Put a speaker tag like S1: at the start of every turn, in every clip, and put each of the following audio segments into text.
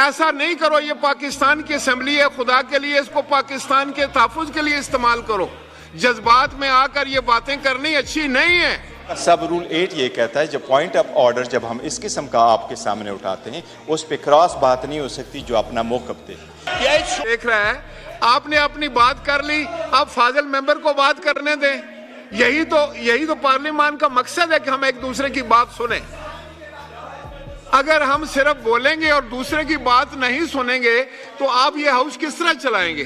S1: ایسا نہیں کرو. یہ پاکستان کی اسمبلی ہے, خدا کے لیے اس کو پاکستان کے تحفظ کے لیے استعمال کرو. جذبات میں آ کر یہ باتیں کرنی اچھی نہیں ہے.
S2: سب رول 8 یہ کہتا ہے جب پوائنٹ آف آرڈر جب ہم اس قسم کا آپ کے سامنے اٹھاتے ہیں اس پہ کراس بات نہیں ہو سکتی جو اپنا موقف دے.
S1: دیکھ رہا ہے آپ نے اپنی بات کر لی, آپ فاضل ممبر کو بات کرنے دیں. یہی تو پارلیمان کا مقصد ہے کہ ہم ایک دوسرے کی بات سنیں. اگر ہم صرف بولیں گے اور دوسرے کی بات نہیں سنیں گے تو آپ یہ ہاؤس کس طرح چلائیں گے؟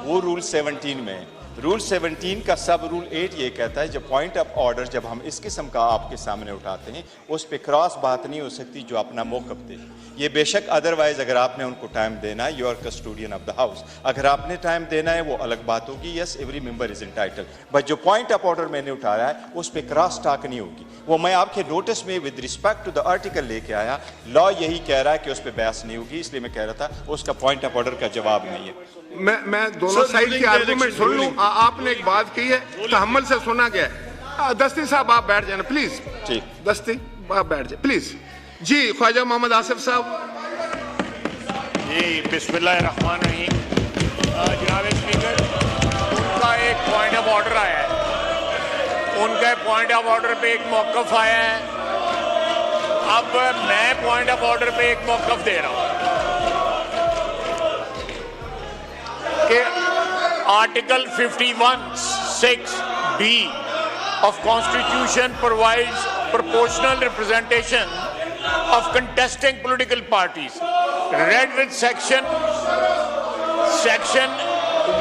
S2: وہ رول 17 میں رول 17 کا سب رول 8 یہ کہتا ہے جب پوائنٹ آف آرڈر جب ہم اس قسم کا آپ کے سامنے اٹھاتے ہیں اس پہ کراس بات نہیں ہو سکتی جو اپنا موقف دے. یہ بے شک ادروائز اگر آپ نے ان کو ٹائم دینا ہے, you are custodian of the house. اگر آپ نے ٹائم دینا ہے وہ الگ بات ہوگی. Yes, every member is entitled, but جو پوائنٹ آف آرڈر میں نے اٹھایا ہے اس پہ کراس ٹاک نہیں ہوگی. وہ میں آپ کے نوٹس میں with respect to the article لے کے آیا. لا یہی کہہ رہا ہے کہ اس پہ بحث نہیں ہوگی, اس لیے میں کہہ رہا تھا اس کا پوائنٹ آف آرڈر کا جواب نہیں ہے.
S1: میں دونوں سائڈ کی آرگومنٹ سن لوں. آپ نے ایک بات کی ہے, تحمل سے سنا گیا ہے. دستی صاحب آپ بیٹھ جائیں پلیز.
S2: جی
S1: دستی آپ بیٹھ جائیں پلیز. جی خواجہ محمد آصف صاحب.
S3: جی بسم اللہ الرحمن الرحیم. جناب اسپیکر, ان کا ایک پوائنٹ آف آرڈر آیا ہے, ان کا پوائنٹ آف آرڈر پہ ایک موقف آیا ہے. اب میں پوائنٹ آف آرڈر پہ ایک موقف دے رہا ہوں کہ article 51(6)(b of Constitution provides proportional representation of contesting political parties. Read with section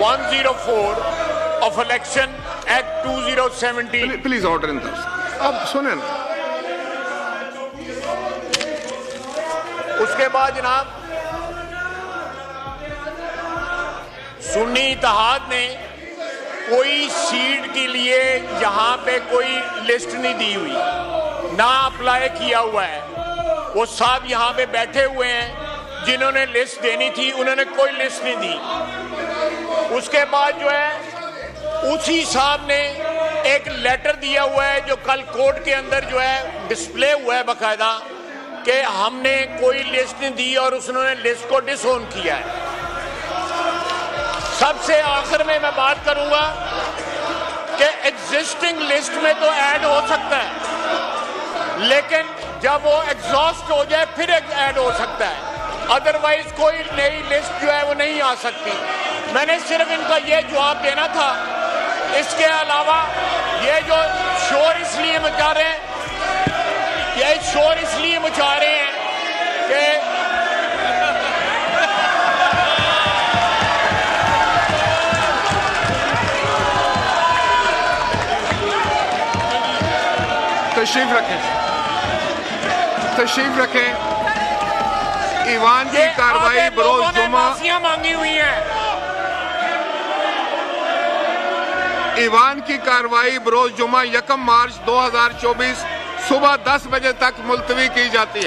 S3: 104 of Election Act 2017.
S1: Please order in this. اب سنیں نا.
S3: اس کے بعد جناب سنی اتحاد نے کوئی سیٹ کے لیے یہاں پہ کوئی لسٹ نہیں دی ہوئی, نہ اپلائی کیا ہوا ہے. وہ صاحب یہاں پہ بیٹھے ہوئے ہیں, جنہوں نے لسٹ دینی تھی انہوں نے کوئی لسٹ نہیں دی. اس کے بعد جو ہے اسی صاحب نے ایک لیٹر دیا ہوا ہے جو کل کورٹ کے اندر جو ہے ڈسپلے ہوا ہے باقاعدہ, کہ ہم نے کوئی لسٹ نہیں دی اور انہوں نے لسٹ کو ڈس اون کیا ہے. سب سے آخر میں بات کروں گا کہ ایگزسٹنگ لسٹ میں تو ایڈ ہو سکتا ہے, لیکن جب وہ ایگزاسٹ ہو جائے پھر ایڈ ہو سکتا ہے, ادروائز کوئی نئی لسٹ جو ہے وہ نہیں آ سکتی. میں نے صرف ان کا یہ جواب دینا تھا. اس کے علاوہ یہ جو شور اس لیے مچا رہے ہیں, کہ
S1: تشریف رکھیں. ایوان کی کارروائی بروز جمعہ
S3: مانگی ہوئی ہیں.
S1: ایوان کی کارروائی بروز جمعہ 1 مارچ 2024 صبح 10 بجے تک ملتوی کی جاتی ہے.